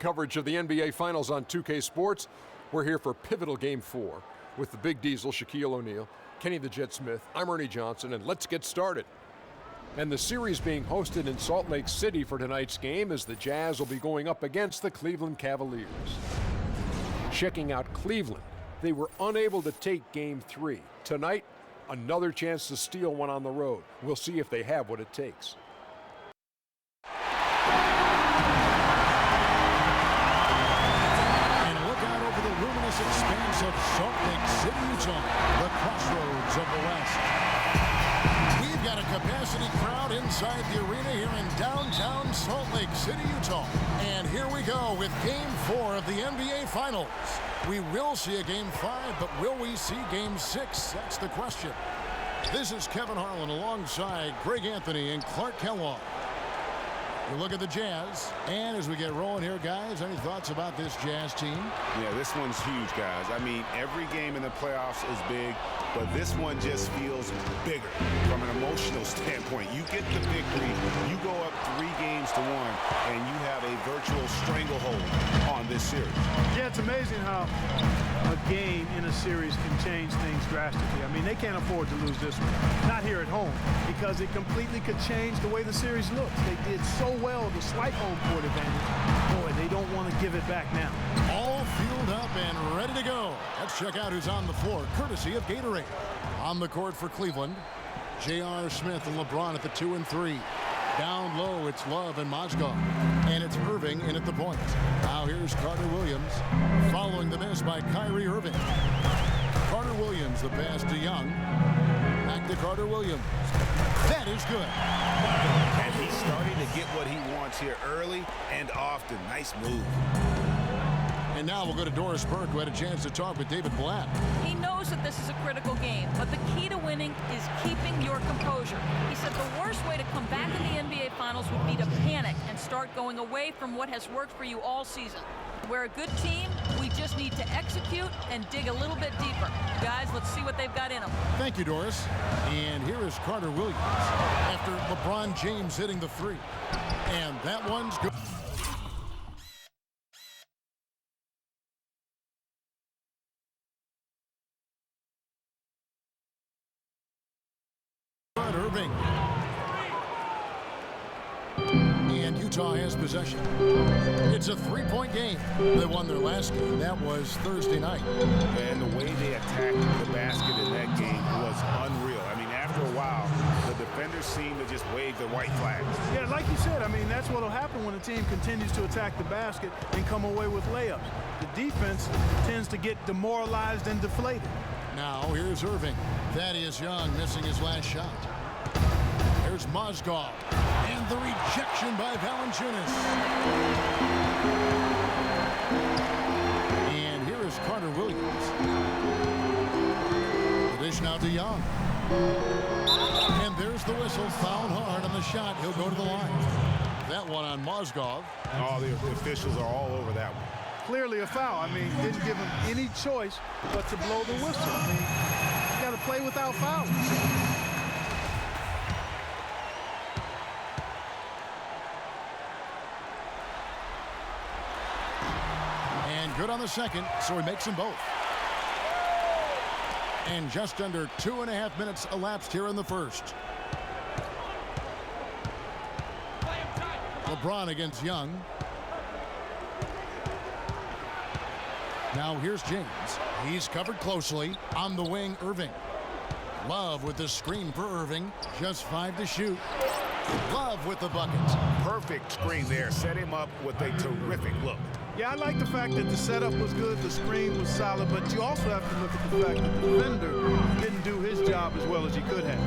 coverage of the NBA Finals on 2K Sports. We're here for pivotal Game 4 with the Big Diesel, Shaquille O'Neal, Kenny the Jet Smith, I'm Ernie Johnson, and let's get started. And the series being hosted in Salt Lake City for tonight's game as the Jazz will be going up against the Cleveland Cavaliers. Checking out Cleveland, they were unable to take Game 3. Tonight, another chance to steal one on the road. We'll see if they have what it takes. Expanse of Salt Lake City, Utah, the crossroads of the West. We've got a capacity crowd inside the arena here in downtown Salt Lake City, Utah. And here we go with Game 4 of the NBA Finals. We will see a Game 5, but will we see Game 6? That's the question. This is Kevin Harlan alongside Greg Anthony and Clark Kellogg. We look at the Jazz, and as we get rolling here, guys, any thoughts about this Jazz team? Yeah, this one's huge, guys. I mean, every game in the playoffs is big, but this one just feels bigger from an emotional standpoint. You get the victory, you go up 3 games to 1, and you have a virtual stranglehold on this series. Yeah, it's amazing how a game in a series can change things drastically. I mean, they can't afford to lose this one. Not here at home, because it completely could change the way the series looks. They did so well to slight home court advantage. Boy, they don't want to give it back now. All fueled up and ready to go. Let's check out who's on the floor, courtesy of Gatorade. On the court for Cleveland, J.R. Smith and LeBron at the 2 and 3. Down low, it's Love and Mozgov. And it's Irving in at the point. Now here's Carter Williams, following the miss by Kyrie Irving. Carter Williams, the pass to Young. Back to Carter Williams. That is good. And he's starting to get what he wants here early and often. Nice move. And now we'll go to Doris Burke, who had a chance to talk with David Blatt. He knows that this is a critical game, but the key to winning is keeping your composure. He said the worst way to come back in the NBA Finals would be to panic and start going away from what has worked for you all season. We're a good team. We just need to execute and dig a little bit deeper. Guys, let's see what they've got in them. Thank you, Doris. And here is Carter Williams after LeBron James hitting the 3. And that one's good. Irving. And Utah has possession. It's a 3-point game. They won their last game. That was Thursday night. And the way they attacked the basket in that game was unreal. I mean, after a while, the defenders seemed to just wave the white flags. Yeah, like you said, I mean, that's what will happen when a team continues to attack the basket and come away with layups. The defense tends to get demoralized and deflated. Now here's Irving. Thaddeus Young missing his last shot. Here's Mozgov. And the rejection by Valanciunas. And here is Carter Williams. The dish now to Young. And there's the whistle. Fouled hard on the shot. He'll go to the line. That one on Mozgov. Oh, the officials are all over that one. Clearly a foul. I mean, didn't give him any choice but to blow the whistle. I mean, you got to play without fouls. And good on the second, so he makes them both. And just under 2.5 minutes elapsed here in the first. LeBron against Young. Now here's James. He's covered closely. On the wing, Irving. Love with the screen for Irving. Just 5 to shoot. Love with the bucket. Perfect screen there. Set him up with a terrific look. Yeah, I like the fact that the setup was good, the screen was solid, but you also have to look at the fact that the defender didn't do his job as well as he could have.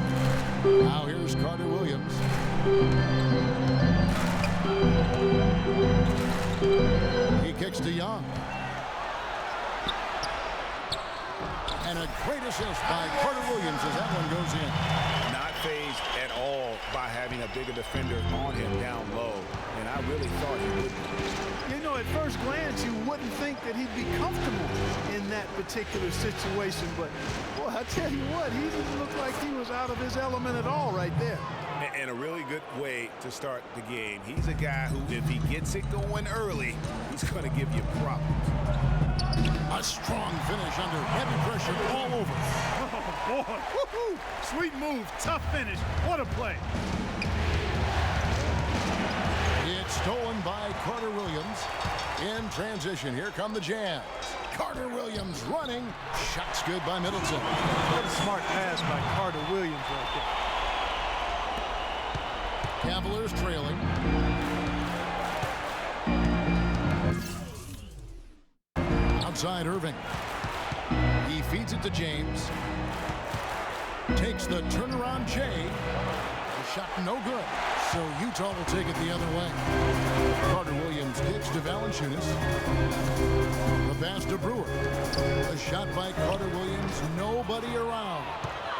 Now here's Carter Williams. He kicks to Young. And a great assist by Carter Williams as that one goes in. Not fazed at all by having a bigger defender on him down low. And I really thought he would. You know, at first glance, you wouldn't think that he'd be comfortable in that particular situation. But, boy, I tell you what, he didn't look like he was out of his element at all right there. And a really good way to start the game. He's a guy who, if he gets it going early, he's going to give you problems. A strong finish under heavy pressure all over. Oh, boy. Woo-hoo. Sweet move. Tough finish. What a play. It's stolen by Carter Williams. In transition, here come the Jazz. Carter Williams running. Shot's good by Middleton. What a smart pass by Carter Williams right there. Cavaliers trailing. Outside Irving. He feeds it to James. Takes the turnaround Jay. The shot no good. So Utah will take it the other way. Carter Williams kicks to Valanciunas. The pass to Brewer. A shot by Carter Williams. Nobody around.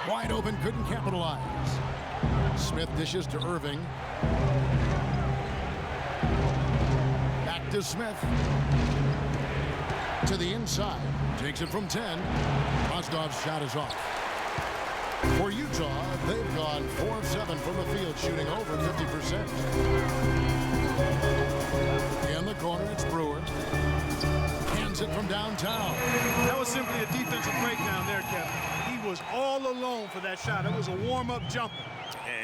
Wide open, couldn't capitalize. Smith dishes to Irving. Back to Smith. To the inside. Takes it from 10. Mozgov's shot is off. For Utah, they've gone 4 of 7 from the field, shooting over 50%. In the corner, it's Brewer. Hands it from downtown. That was simply a defensive breakdown there, Kevin. He was all alone for that shot. It was a warm-up jumper.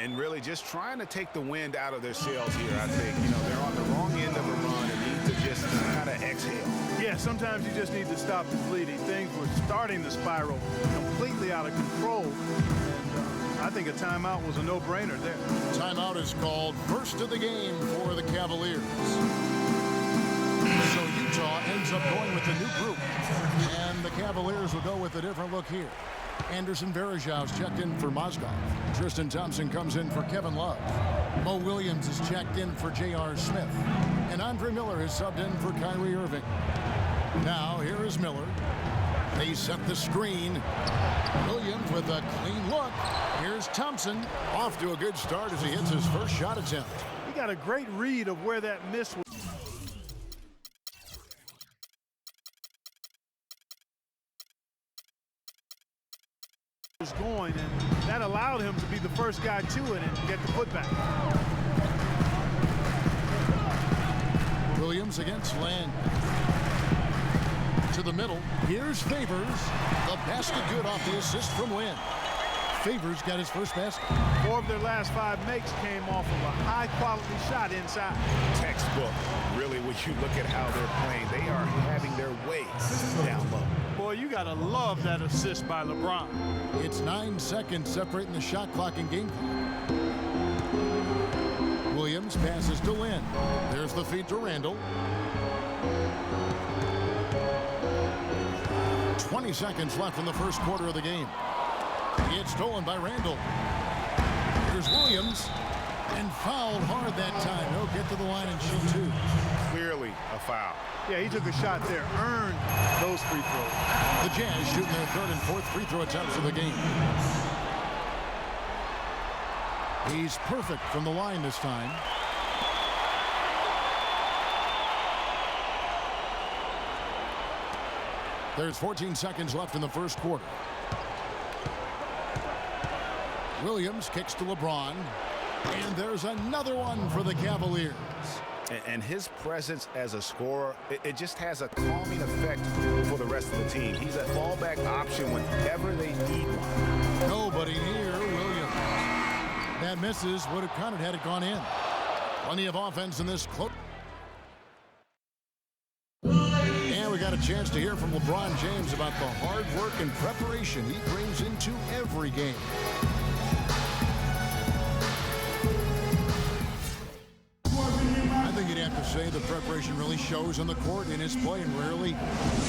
And really just trying to take the wind out of their sails here, I think. You know, they're on the wrong end of a run and need to just kind of exhale. Yeah, sometimes you just need to stop the bleeding. Things were starting to spiral completely out of control. And I think a timeout was a no-brainer there. Timeout is called, first of the game for the Cavaliers. So Utah ends up going with the new group. And the Cavaliers will go with a different look here. Anderson Varejão's checked in for Mozgov. Tristan Thompson comes in for Kevin Love. Mo Williams is checked in for J.R. Smith. And Andre Miller is subbed in for Kyrie Irving. Now, here is Miller. They set the screen. Williams with a clean look. Here's Thompson. Off to a good start as he hits his first shot attempt. He got a great read of where that miss was. Going, and that allowed him to be the first guy to it and get the putback. Williams against Land. To the middle. Here's Favors. The basket good off the assist from Lynn. Favors got his first basket. 4 of their last 5 makes came off of a high-quality shot inside. Textbook. Really, when you look at how they're playing, they are having their way down low. Boy, you got to love that assist by LeBron. It's 9 seconds separating the shot clock and game clock. Williams passes to Lynn. There's the feed to Randall. 20 seconds left in the first quarter of the game. It's stolen by Randall. Here's Williams. And fouled hard that time. He'll get to the line and shoot 2. Clearly a foul. Yeah, he took a shot there, earned those free throws. The Jazz shooting their 3rd and 4th free throw attempts of the game. He's perfect from the line this time. There's 14 seconds left in the first quarter. Williams kicks to LeBron. And there's another one for the Cavaliers. And his presence as a scorer, it just has a calming effect for the rest of the team. He's a fallback option whenever they need one. Nobody near Williams. That misses. Would have counted had it gone in. Plenty of offense in this close. And we got a chance to hear from LeBron James about the hard work and preparation he brings into every game. I think you'd have to say the preparation really shows on the court in his play, and rarely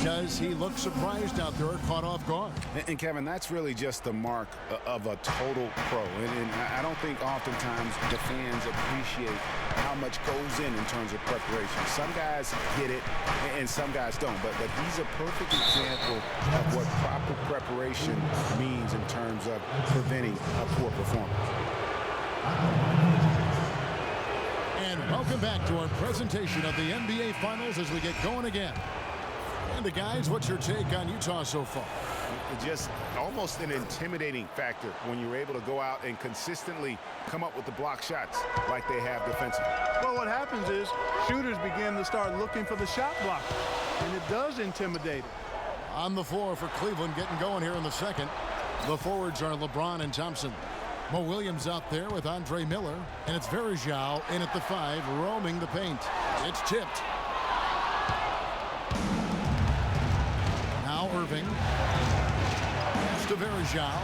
does he look surprised out there or caught off guard. And Kevin, that's really just the mark of a total pro. And I don't think oftentimes the fans appreciate how much goes in terms of preparation. Some guys get it and some guys don't, but he's a perfect example of what proper preparation means in terms of preventing a poor performance. And welcome back to our presentation of the NBA Finals as we get going again. And guys, what's your take on Utah so far? Just almost an intimidating factor when you're able to go out and consistently come up with the block shots like they have defensively. Well, what happens is shooters begin to start looking for the shot blocker, and it does intimidate them. On the floor for Cleveland, getting going here in the second. The forwards are LeBron and Thompson. Mo Williams out there with Andre Miller, and it's Verjao in at the 5, roaming the paint. It's tipped. Now Irving. Pass to Verjao.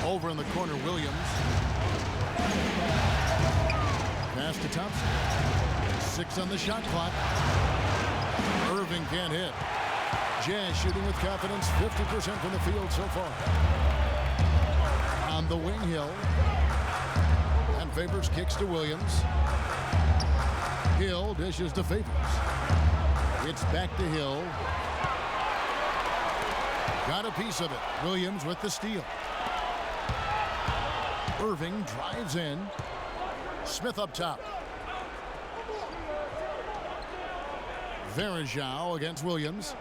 Over in the corner, Williams. Pass to Thompson. 6 on the shot clock. Irving can't hit. Jazz shooting with confidence, 50% from the field so far. On the wing, Hill. And Favors kicks to Williams. Hill dishes to Favors. It's back to Hill. Got a piece of it. Williams with the steal. Irving drives in. Smith up top. Verjao against Williams.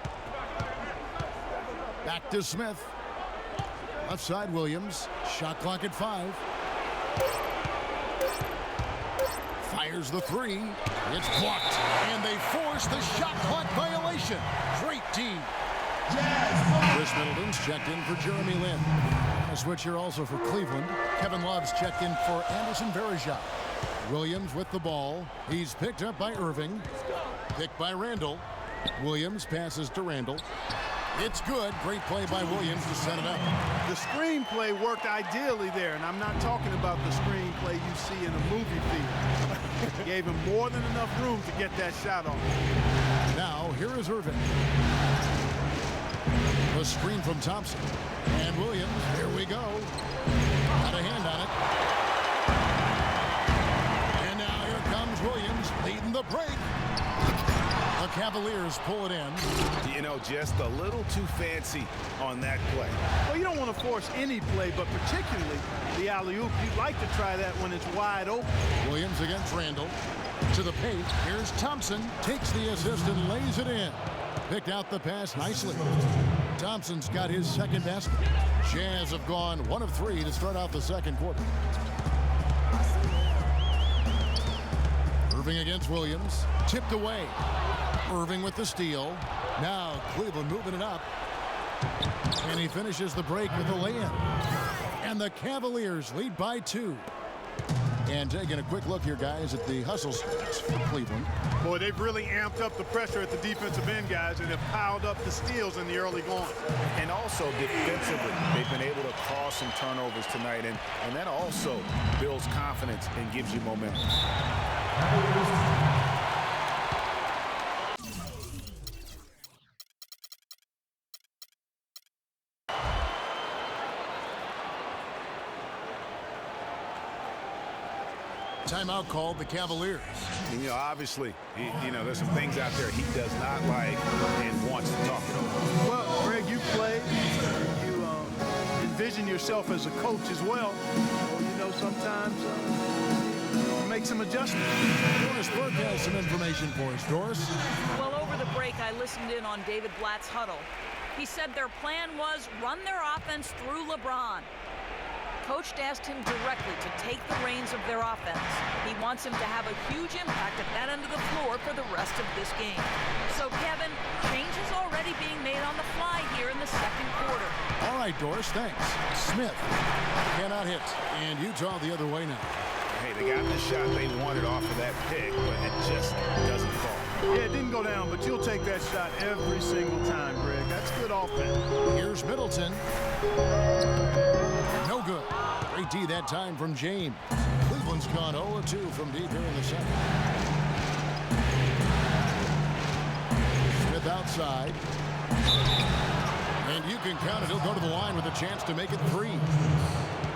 Back to Smith. Left side, Williams. Shot clock at 5. Fires the 3. It's blocked. And they force the shot clock violation. Great team. Chris Middleton's checked in for Jeremy Lin. A switch here also for Cleveland. Kevin Love's checked in for Anderson Verjao. Williams with the ball. He's picked up by Irving. Picked by Randall. Williams passes to Randall. It's good. Great play by Williams to set it up. The screenplay worked ideally there, and I'm not talking about the screenplay you see in a movie theater. Gave him more than enough room to get that shot off. Now, here is Irving. The screen from Thompson. And Williams, here we go. Got a hand on it. And now here comes Williams leading the break. The Cavaliers pull it in. You know, just a little too fancy on that play. Well, you don't want to force any play, but particularly the alley-oop. You'd like to try that when it's wide open. Williams against Randall. To the paint. Here's Thompson. Takes the assist and lays it in. Picked out the pass nicely. Thompson's got his second basket. Jazz have gone 1 of 3 to start out the second quarter. Irving against Williams. Tipped away. Irving with the steal. Now Cleveland moving it up. And he finishes the break with a lay-in. And the Cavaliers lead by 2. And taking a quick look here, guys, at the hustle stats for Cleveland. Boy, they've really amped up the pressure at the defensive end, guys, and have piled up the steals in the early going. And also defensively, they've been able to cause some turnovers tonight, and that also builds confidence and gives you momentum. Timeout called the Cavaliers. And, you know, obviously, you know, there's some things out there he does not like and wants to talk it over. Well, Greg, you played. You envision yourself as a coach as well. You know, sometimes you make some adjustments. Doris Burke has some information for us. Doris? Well, over the break, I listened in on David Blatt's huddle. He said their plan was run their offense through LeBron. Coach asked him directly to take the reins of their offense. He wants him to have a huge impact at that end of the floor for the rest of this game. So, Kevin, change is already being made on the fly here in the second quarter. All right, Doris, thanks. Smith cannot hit. And Utah the other way now. Hey, they got the shot they wanted off of that pick, but it just doesn't fall. Yeah, it didn't go down, but you'll take that shot every single time, Greg. That's good offense. Here's Middleton. No good. Great D that time from James. Cleveland's gone 0-2 from deep here in the second. Smith outside. And you can count it. He'll go to the line with a chance to make it 3.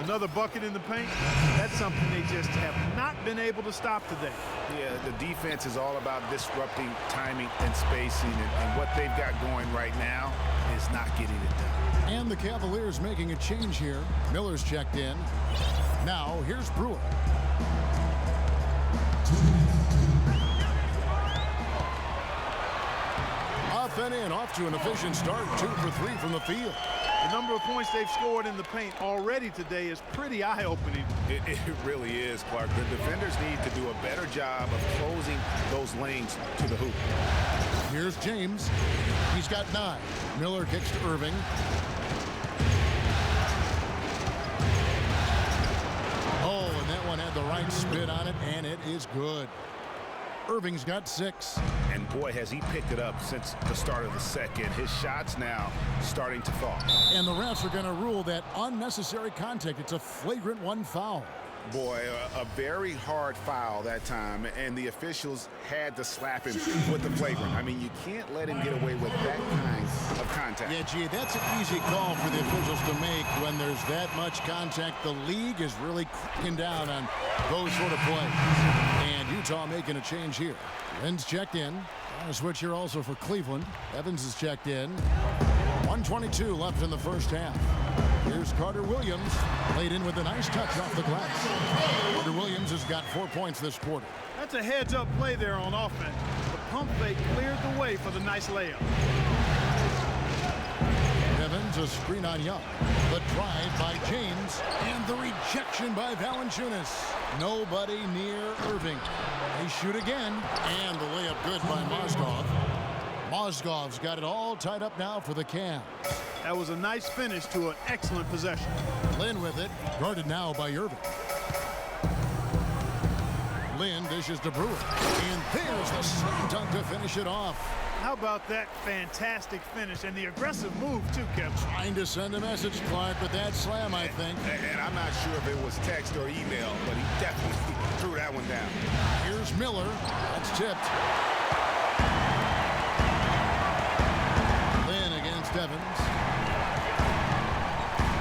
Another bucket in the paint. That's something they just have not been able to stop today. Yeah, the defense is all about disrupting timing and spacing, and what they've got going right now is not getting it done. And the Cavaliers making a change here. Miller's checked in. Now, here's Brewer. off and in, off to an efficient start, 2 for 3 from the field. The number of points they've scored in the paint already today is pretty eye-opening. It really is, Clark. The defenders need to do a better job of closing those lanes to the hoop. Here's James. He's got 9. Miller kicks to Irving. Oh, and that one had the right spin on it, and it is good. Irving's got 6. And boy, has he picked it up since the start of the second. His shots now starting to fall. And the refs are going to rule that unnecessary contact. It's a flagrant 1 foul. Boy, a very hard foul that time, and the officials had to slap him with the flagrant. I mean, you can't let him get away with that kind of contact. Yeah, gee, that's an easy call for the officials to make when there's that much contact. The league is really cracking down on those sort of plays. And Utah making a change here. Lynn's checked in. A switch here also for Cleveland. Evans is checked in. 1:22 left in the first half. Here's Carter Williams, laid in with a nice touch off the glass. Carter Williams has got 4 points this quarter. That's a heads-up play there on offense. The pump fake cleared the way for the nice layup. Evans, a screen on Young. The drive by James, and the rejection by Valanciunas. Nobody near Irving. They shoot again, and the layup good by Mozgov. Mozgov's got it all tied up now for the Cavs. That was a nice finish to an excellent possession. Lynn with it, guarded now by Irving. Lynn dishes to Brewer, and there's the slam dunk to finish it off. How about that fantastic finish and the aggressive move too, Kevin? Trying to send a message, Clark, with that slam, I think. And I'm not sure if it was text or email, but he definitely threw that one down. Here's Miller. That's tipped. Lynn against Evans.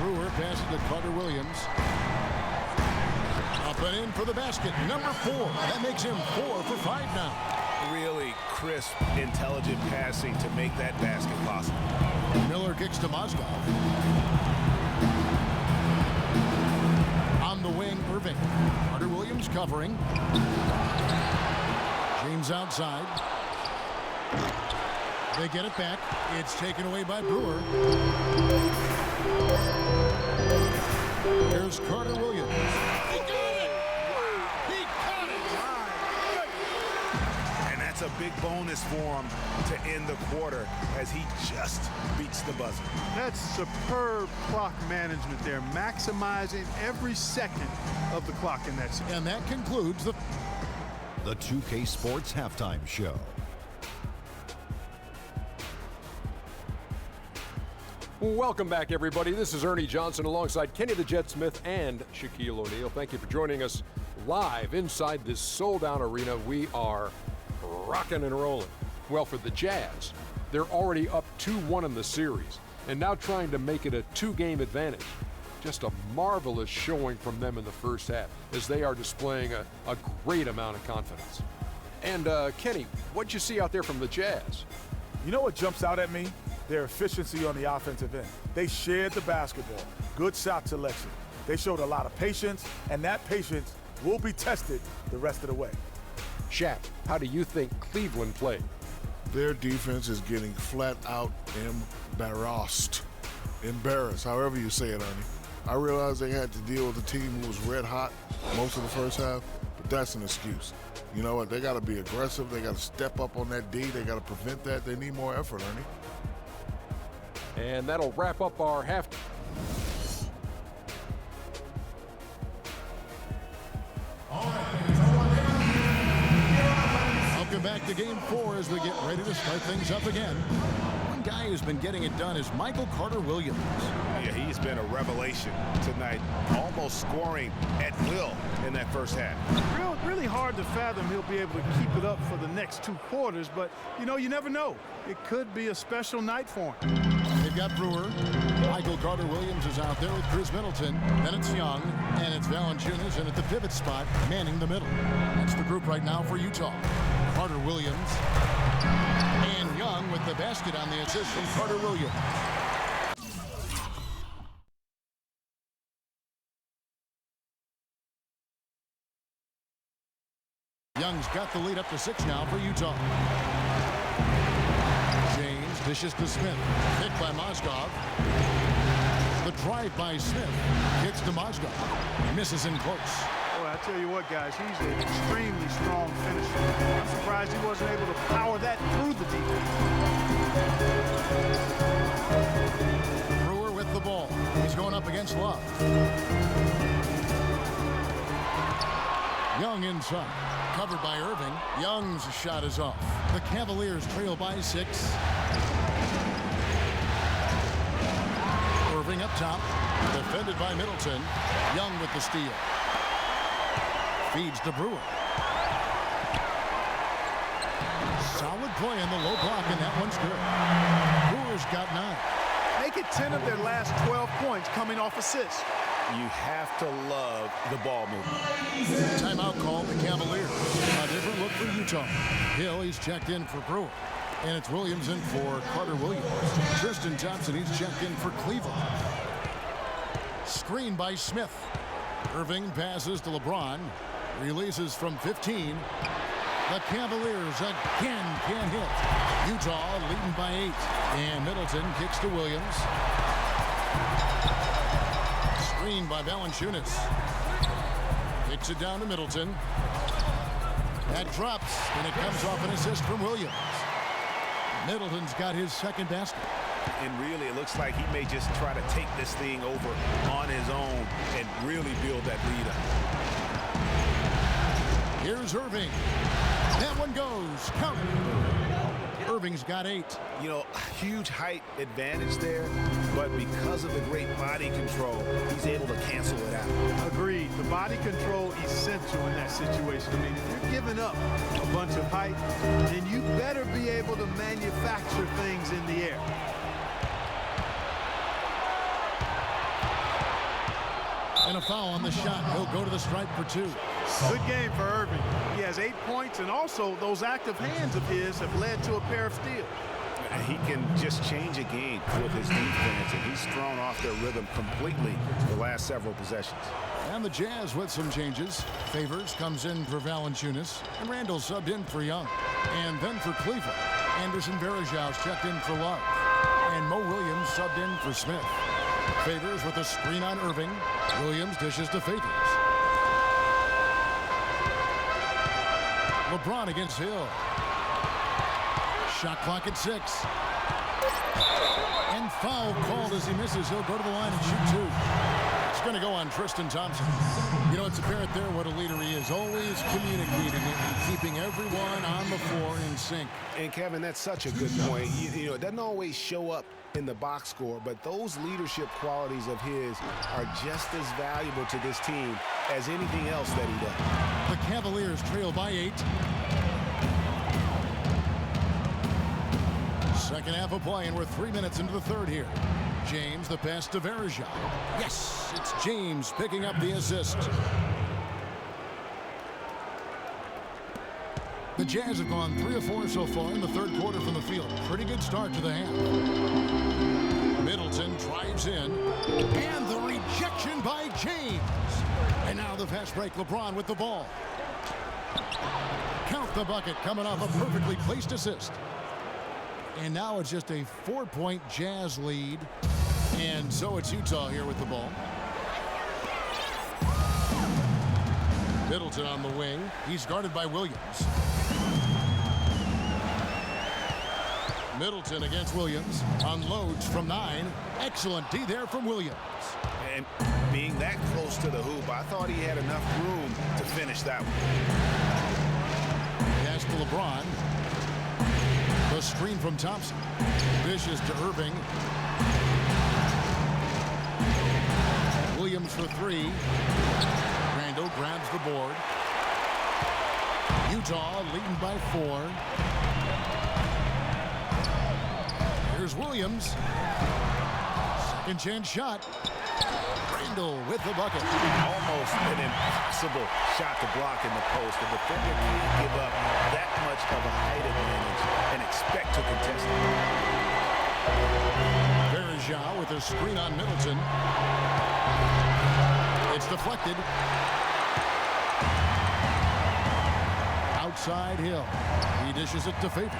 Brewer passes to Carter Williams. Up and in for the basket. Number 4. That makes him 4 for 5 now. Really crisp, intelligent passing to make that basket possible. Miller kicks to Mozgov. On the wing, Irving. Carter Williams covering. James outside. They get it back. It's taken away by Brewer. Here's Carter Williams. He got it! He got it! And that's a big bonus for him to end the quarter as he just beats the buzzer. That's superb clock management there, maximizing every second of the clock in that sequence. And that concludes the 2K Sports Halftime Show. Welcome back, everybody. This is Ernie Johnson alongside Kenny the Jet Smith and Shaquille O'Neal. Thank you for joining us live inside this sold-out arena. We are rocking and rolling. Well, for the Jazz, they're already up 2-1 in the series and now trying to make it a 2-game advantage. Just a marvelous showing from them in the first half as they are displaying a great amount of confidence. And Kenny, what'd you see out there from the Jazz? You know what jumps out at me? Their efficiency on the offensive end. They shared the basketball. Good shot selection. They showed a lot of patience, and that patience will be tested the rest of the way. Shaq, how do you think Cleveland played? Their defense is getting flat out embarrassed. Embarrassed, however you say it, Ernie. I realized they had to deal with a team who was red hot most of the first half, but that's an excuse. You know what? They got to be aggressive. They got to step up on that D. They got to prevent that. They need more effort, Ernie. And that'll wrap up our half. Welcome back to Game 4 as we get ready to start things up again. One guy who's been getting it done is Michael Carter Williams. Yeah, he's been a revelation tonight, almost scoring at will in that first half. Really hard to fathom he'll be able to keep it up for the next 2 quarters, but you know, you never know. It could be a special night for him. They've got Brewer. Michael Carter Williams is out there with Chris Middleton. Then it's Young, and it's Valanciunas, and at the pivot spot, manning the middle. That's the group right now for Utah. Carter Williams and Young with the basket on the assist from Carter Williams. Young's got the lead up to 6 now for Utah. James. Williams dishes to Smith. Pick by Mozgov. The drive by Smith. Kicks to Mozgov. Misses in close. Boy, I tell you what, guys, he's an extremely strong finisher. I'm surprised he wasn't able to power that through the defense. Brewer with the ball. He's going up against Love. Young inside. Covered by Irving. Young's shot is off. The Cavaliers trail by 6. Irving up top. Defended by Middleton. Young with the steal. Feeds to Brewer. Solid play in the low block, and that one's good. Brewer's got 9. Make it 10 of their last 12 points coming off assists. You have to love the ball movement. Timeout called the Cavaliers. A different look for Utah. Hill, he's checked in for Brewer. And it's Williams in for Carter Williams. Tristan Thompson, he's checked in for Cleveland. Screen by Smith. Irving passes to LeBron. Releases from 15. The Cavaliers again can't hit. Utah leading by 8. And Middleton kicks to Williams. Screen by Valanciunas. Kicks it down to Middleton. That drops, and it comes off an assist from Williams. Middleton's got his second basket. And really, it looks like he may just try to take this thing over on his own and really build that lead up. Here's Irving. That one goes. Count. Irving's got 8. You know, huge height advantage there, but because of the great body control, he's able to cancel it out. Agreed. The body control essential in that situation. I mean, if you're giving up a bunch of height, then you better be able to manufacture things in the air. And a foul on the shot. He'll go to the stripe for 2. Good game for Irving. He has 8 points, and also those active hands of his have led to a pair of steals. He can just change a game with his defense, and he's thrown off their rhythm completely the last several possessions. And the Jazz with some changes. Favors comes in for Valanciunas, and Randall subbed in for Young. And then for Cleveland, Anderson Varejau's checked in for Love. And Mo Williams subbed in for Smith. Favors with a screen on Irving. Williams dishes to Favors. LeBron against Hill. Shot clock at 6. And foul called as he misses. He'll go to the line and shoot 2. It's going to go on Tristan Thompson. You know, it's apparent there what a leader he is. Always communicating and keeping everyone on the floor in sync. And Kevin, that's such a good point. You know, it doesn't always show up in the box score, but those leadership qualities of his are just as valuable to this team as anything else that he does. The Cavaliers trail by 8. Second half of play, and we're 3 minutes into the third here. James, the pass to Varejao. Yes, it's James picking up the assist. The Jazz have gone 3 of 4 so far in the third quarter from the field. Pretty good start to the half. Middleton drives in, and the rejection by James. And now the fast break, LeBron with the ball. Count the bucket, coming off a perfectly placed assist. And now it's just a 4-point Jazz lead. And so it's Utah here with the ball. Middleton on the wing. He's guarded by Williams. Middleton against Williams. Unloads from 9. Excellent D there from Williams. And being that close to the hoop, I thought he had enough room to finish that one. Pass to LeBron. The screen from Thompson. Dishes to Irving. Williams for 3. Randall grabs the board. Utah leading by 4. Here's Williams. Second chance shot. Randall with the bucket. Almost an impossible shot to block in the post. The defender can't give up that much of a height advantage and expect to contest it. Varejao with a screen on Middleton. It's deflected. Outside Hill. He dishes it to Favors.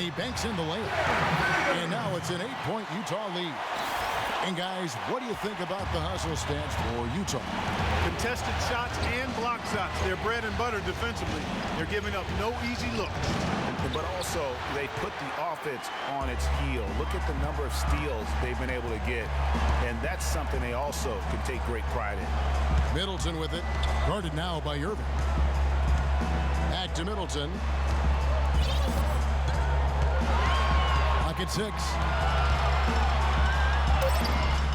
And he banks in the layup. And now it's an 8-point Utah lead. And guys, what do you think about the hustle stats for Utah? Contested shots and block shots. They're bread and butter defensively. They're giving up no easy looks. But also, they put the offense on its heel. Look at the number of steals they've been able to get. And that's something they also can take great pride in. Middleton with it. Guarded now by Irving. Back to Middleton. Pocket 6.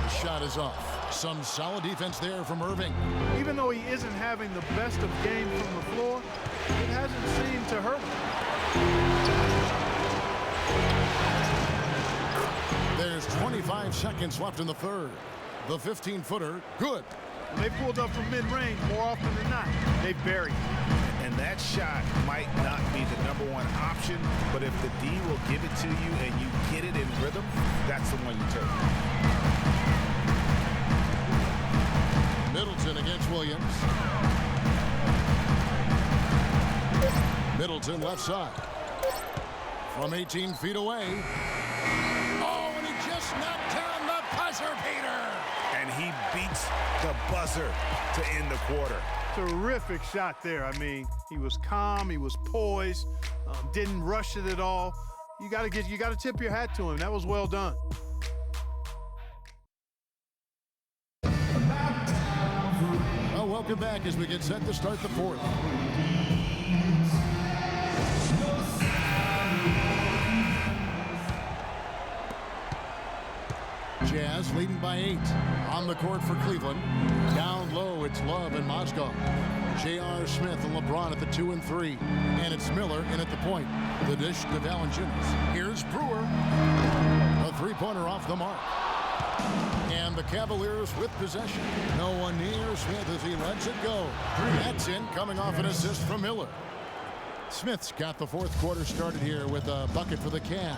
The shot is off. Some solid defense there from Irving. Even though he isn't having the best of games from the floor, it hasn't seemed to hurt him. There's 25 seconds left in the third. The 15-footer, good. When they pulled up from mid-range, more often than not, they buried. And that shot might not be the number one option, but if the D will give it to you and you get it in rhythm, that's the one you take. Middleton against Williams. Middleton left side. From 18 feet away. Oh, and he just knocked down the buzzer beater. And he beats the buzzer to end the quarter. Terrific shot there. I mean, he was calm, he was poised, didn't rush it at all. You got to tip your hat to him. That was well done. Well, welcome back as we get set to start the fourth. Jazz leading by 8 on the court for Cleveland. Down low, it's Love and Mozgov. J.R. Smith and LeBron at the 2 and 3. And it's Miller in at the point. The dish to Valanciunas. Here's Brewer. A three-pointer off the mark. And the Cavaliers with possession. No one near Smith as he lets it go. That's in, coming off an assist from Miller. Smith's got the fourth quarter started here with a bucket for the Cavs.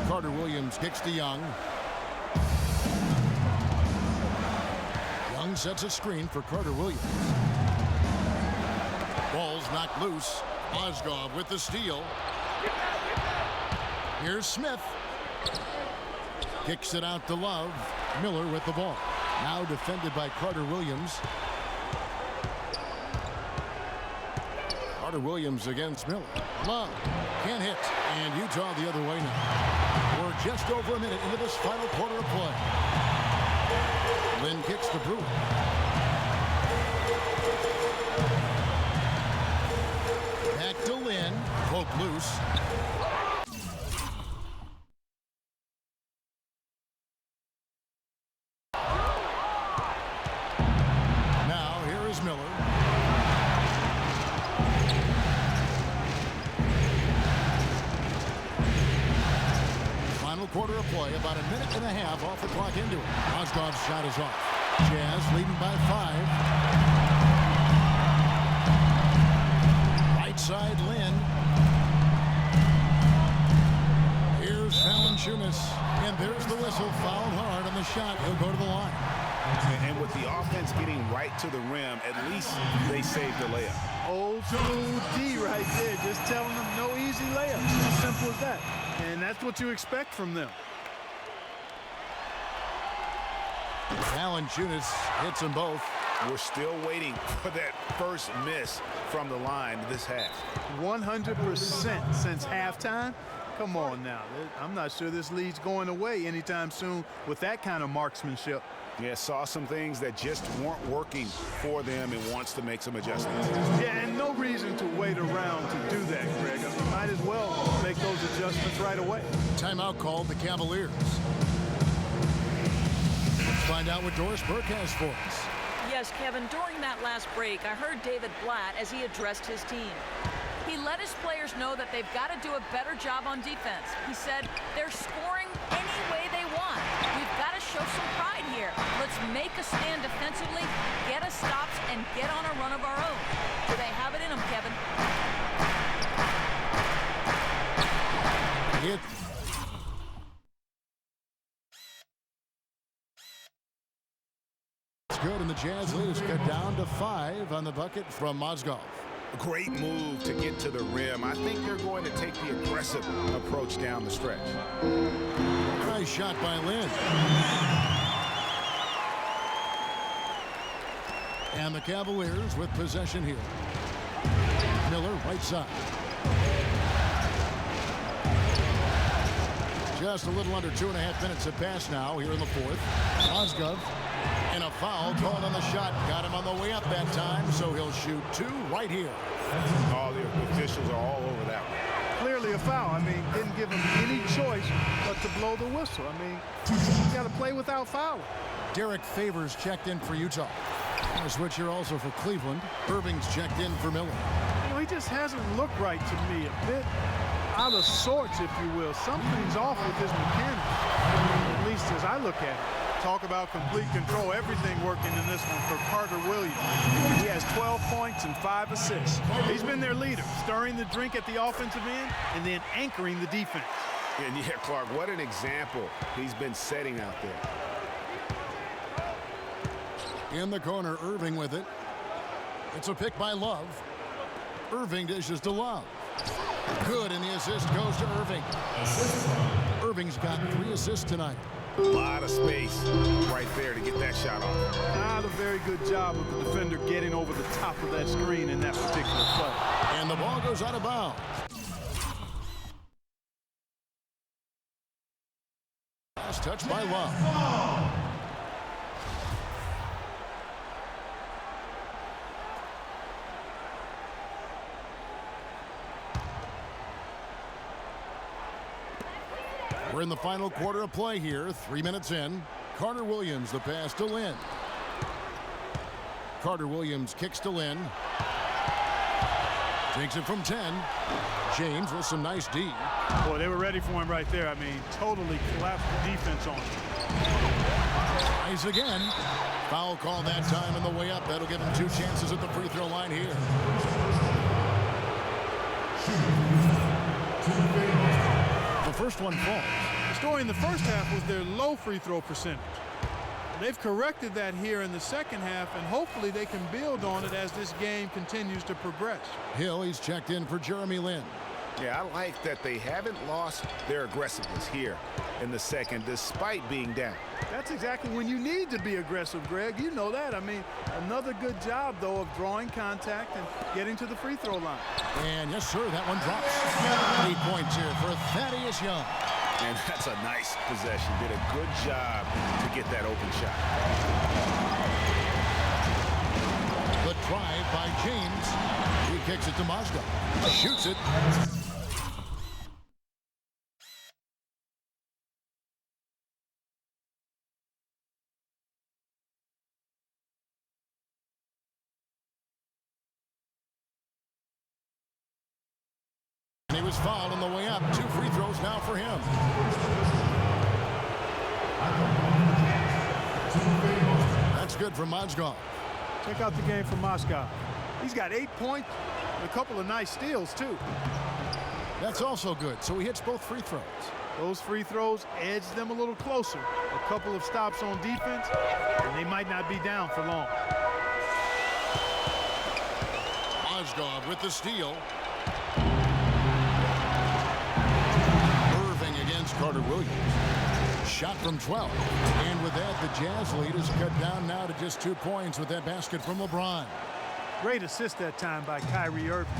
Carter Williams kicks to Young. Young sets a screen for Carter Williams. Ball's knocked loose. Mozgov with the steal. Here's Smith. Kicks it out to Love. Miller with the ball. Now defended by Carter Williams. Carter Williams against Miller. Love can't hit. And Utah the other way now. We're just over a minute into this final quarter of play. Lynn kicks to Brewer. Back to Lynn. Poke loose. Now here is Miller. Final quarter of play, about a minute and a half off the clock into it. Mozgov's shot is off. Jazz leading by 5. Right side, Lynn. Here's Valanciunas, and there's the whistle. Fouled hard on the shot. He'll go to the line. And with the offense getting right to the rim, at least they saved the layup. Old school D right there, just telling them no easy layups. It's as simple as that. And that's what you expect from them. Valanciunas hits them both. We're still waiting for that first miss from the line this half. 100% since halftime. Come on now. I'm not sure this lead's going away anytime soon with that kind of marksmanship. Yeah, saw some things that just weren't working for them and wants to make some adjustments. Yeah, and no reason to wait around to do that, Greg. I mean, might as well make those adjustments right away. Timeout called the Cavaliers. Let's find out what Doris Burke has for us. Yes, Kevin, during that last break, I heard David Blatt as he addressed his team. He let his players know that they've got to do a better job on defense. He said they're scoring any way they want. We've got to show some pride here. Let's make a stand defensively, get us stops, and get on a run of our own. Do they have it in them, Kevin? It's good, and the Jazz lead is cut down to 5 on the bucket from Mozgov. Great move to get to the rim. I think they're going to take the aggressive approach down the stretch. Nice shot by Lynn. And the Cavaliers with possession here. Miller, right side. Just a little under 2.5 minutes have passed now here in the fourth. Mozgov, and a foul called on the shot. Got him on the way up that time, so he'll shoot 2 right here. All the officials are all over that one. Clearly a foul. I mean, didn't give him any choice but to blow the whistle. I mean, you got to play without fouling. Derek Favors checked in for Utah. A switch here also for Cleveland. Irving's checked in for Miller. You know, he just hasn't looked right to me. A bit out of sorts, if you will. Something's off with his mechanics, at least as I look at it. Talk about complete control. Everything working in this one for Carter Williams. He has 12 points and 5 assists. He's been their leader, stirring the drink at the offensive end and then anchoring the defense. And yeah, Clark, what an example he's been setting out there. In the corner, Irving with it. It's a pick by Love. Irving dishes to Love. Good, and the assist goes to Irving. Irving's got 3 assists tonight. A lot of space right there to get that shot off. Not a very good job of the defender getting over the top of that screen in that particular play. And the ball goes out of bounds. Last touch by Love. We're in the final quarter of play here. 3 minutes in. Carter Williams, the pass to Lynn. Carter Williams kicks to Lynn. Takes it from 10. James with some nice D. Boy, they were ready for him right there. I mean, totally collapsed the defense on him. Tries again. Foul call that time on the way up. That'll give him 2 chances at the free throw line here. The first one falls. The story in the first half was their low free throw percentage. They've corrected that here in the second half, and hopefully they can build on it as this game continues to progress. Hill, he's checked in for Jeremy Lin. Yeah, I like that they haven't lost their aggressiveness here in the second, despite being down. That's exactly when you need to be aggressive, Greg. You know that. I mean, another good job, though, of drawing contact and getting to the free throw line. And yes, sir, that one drops. 8 points here for Thaddeus Young. And that's a nice possession. Did a good job to get that open shot. The drive by James. He kicks it to Mozgov. Shoots it. And he was fouled on the way up. 2 free throws now for him. That's good for Mozgov. Check out the game for Mozgov. He's got 8 points and a couple of nice steals, too. That's also good. So he hits both free throws. Those free throws edge them a little closer. A couple of stops on defense, and they might not be down for long. Mozgov with the steal. Carter Williams. Shot from 12. And with that, the Jazz lead is cut down now to just 2 points with that basket from LeBron. Great assist that time by Kyrie Irving.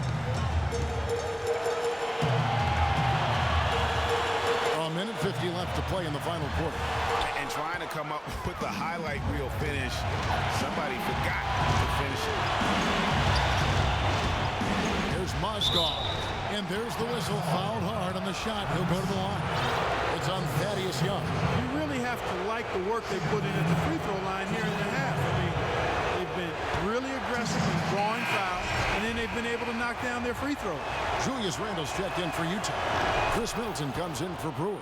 A minute 50 left to play in the final quarter. And trying to come up with the highlight reel finish. Somebody forgot to finish it. Here's Mozgov. And there's the whistle. Fouled hard on the shot. He'll go to the line. It's on Thaddeus Young. You really have to like the work they put in at the free throw line here in the half. I mean, they've been really aggressive in drawing fouls, and then they've been able to knock down their free throws. Julius Randle's checked in for Utah. Chris Middleton comes in for Brewer.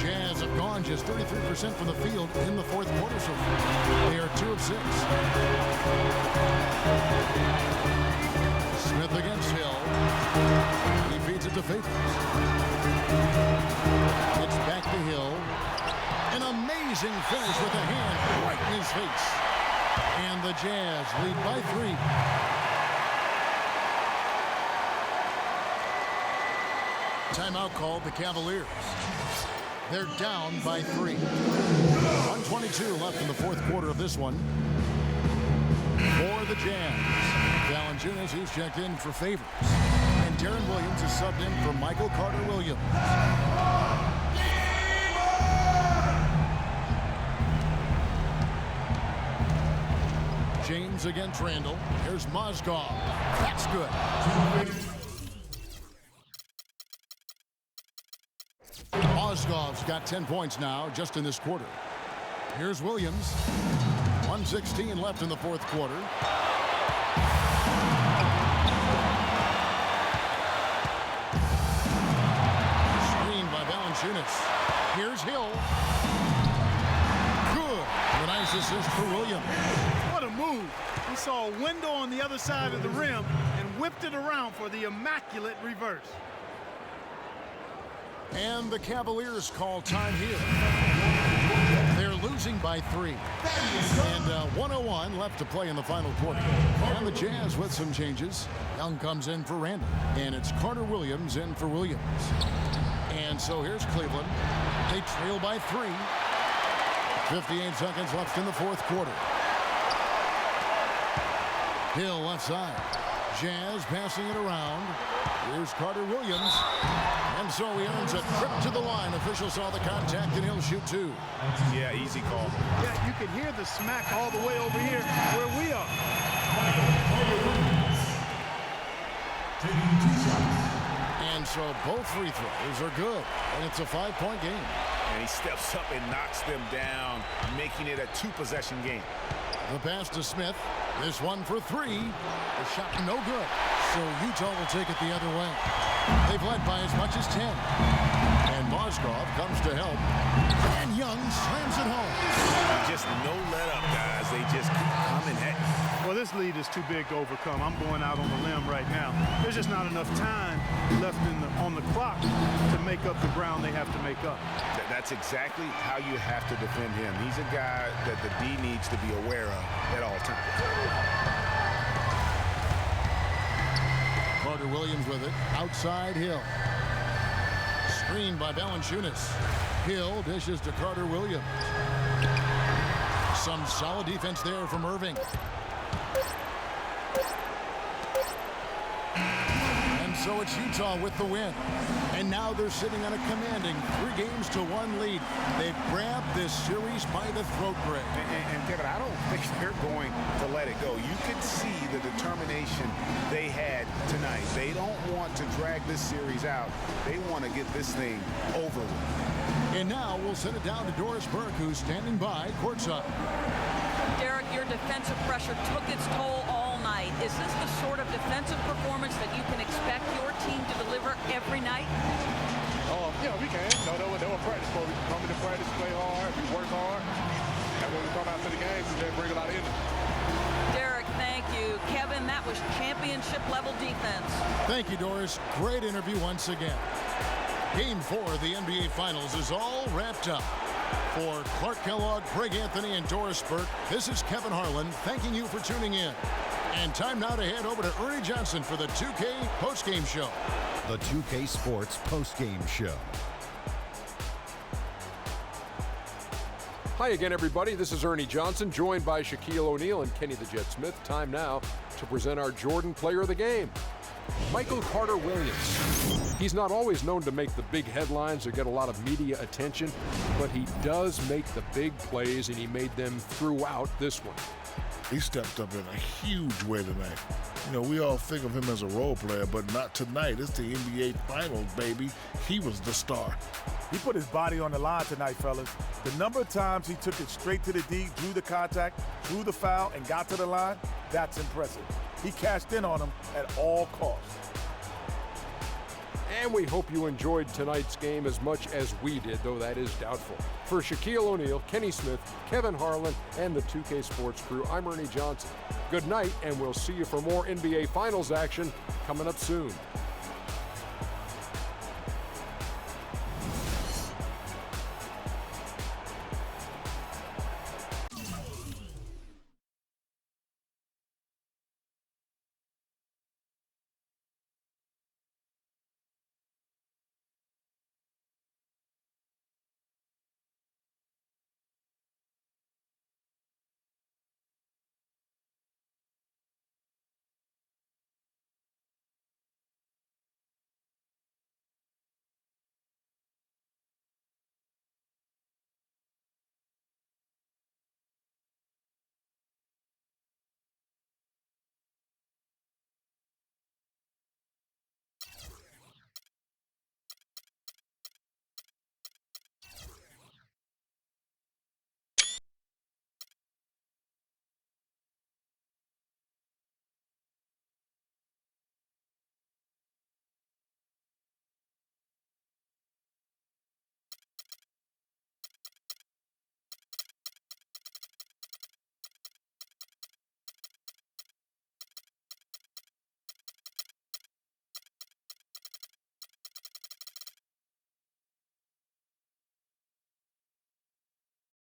Jazz have gone just 33% from the field in the fourth quarter so far. They are 2 of 6. Smith against Hill. He feeds it to Favors. It's back to Hill. An amazing finish with a hand right in his face. And the Jazz lead by 3. Timeout called the Cavaliers. They're down by 3. 1:22 left in the fourth quarter of this one. For the Jazz, Valanciunas, he's checked in for Favors. And Darren Williams is subbed in for Michael Carter-Williams. James against Randall. Here's Mozgov. That's good. Mozgov's got 10 points now just in this quarter. Here's Williams. 1:16 left in the fourth quarter. Screen by Valanciunas. Here's Hill. Good. A nice assist for Williams. What a move. He saw a window on the other side of the rim and whipped it around for the immaculate reverse. And the Cavaliers call time here. They're losing by 3. And 1:01 left to play in the final quarter. And the Jazz with some changes. Young comes in for Randall. And it's Carter-Williams in for Williams. And so here's Cleveland. They trail by 3. 58 seconds left in the fourth quarter. Hill left side. Jazz passing it around. Here's Carter-Williams. And so he earns a trip to the line. Official saw the contact and he'll shoot 2. Yeah, easy call. Yeah, you can hear the smack all the way over here where we are. And so both free throws are good. And it's a 5-point game. And he steps up and knocks them down, making it a 2-possession game. The pass to Smith. This one for 3. The shot no good. So Utah will take it the other way. They've led by as much as 10. And Mozgov comes to help. And Young slams it home. Just no let up, guys. They just keep coming at you. Well, this lead is too big to overcome. I'm going out on the limb right now. There's just not enough time left on the clock to make up the ground they have to make up. That's exactly how you have to defend him. He's a guy that the D needs to be aware of at all times. Carter-Williams with it. Outside Hill. Screened by Valanciunas. Hill dishes to Carter-Williams. Some solid defense there from Irving. And so it's Utah with the win. And now they're sitting on a commanding 3-1 lead. They've grabbed this series by the throat, Greg. And Kevin, I don't think they're going to let it go. You can see the determination they had tonight. They don't want to drag this series out. They want to get this thing over with. And now we'll send it down to Doris Burke, who's standing by courtside. Derek, your defensive pressure took its toll all night. Is this the sort of defensive performance that you can expect your team to deliver every night? Yeah, we can. No, they were practice for. We come into practice, play hard, we work hard, and when we come out to the game, we bring a lot of energy. Derek, thank you. Kevin, that was championship-level defense. Thank you, Doris. Great interview once again. Game 4 of the NBA Finals is all wrapped up. For Clark Kellogg, Greg Anthony, and Doris Burke, this is Kevin Harlan thanking you for tuning in. And time now to head over to Ernie Johnson for the 2K postgame show. The 2K Sports postgame show. Hi again, everybody. This is Ernie Johnson, joined by Shaquille O'Neal and Kenny the Jet Smith. Time now to present our Jordan Player of the Game, Michael Carter-Williams. He's not always known to make the big headlines or get a lot of media attention, but he does make the big plays, and he made them throughout this one. He stepped up in a huge way tonight. You know, we all think of him as a role player, but not tonight. It's the NBA Finals, baby. He was the star. He put his body on the line tonight, fellas. The number of times he took it straight to the D, drew the contact, drew the foul, and got to the line, that's impressive. He cashed in on him at all costs. And we hope you enjoyed tonight's game as much as we did, though that is doubtful. For Shaquille O'Neal, Kenny Smith, Kevin Harlan, and the 2K Sports crew, I'm Ernie Johnson. Good night, and we'll see you for more NBA Finals action coming up soon.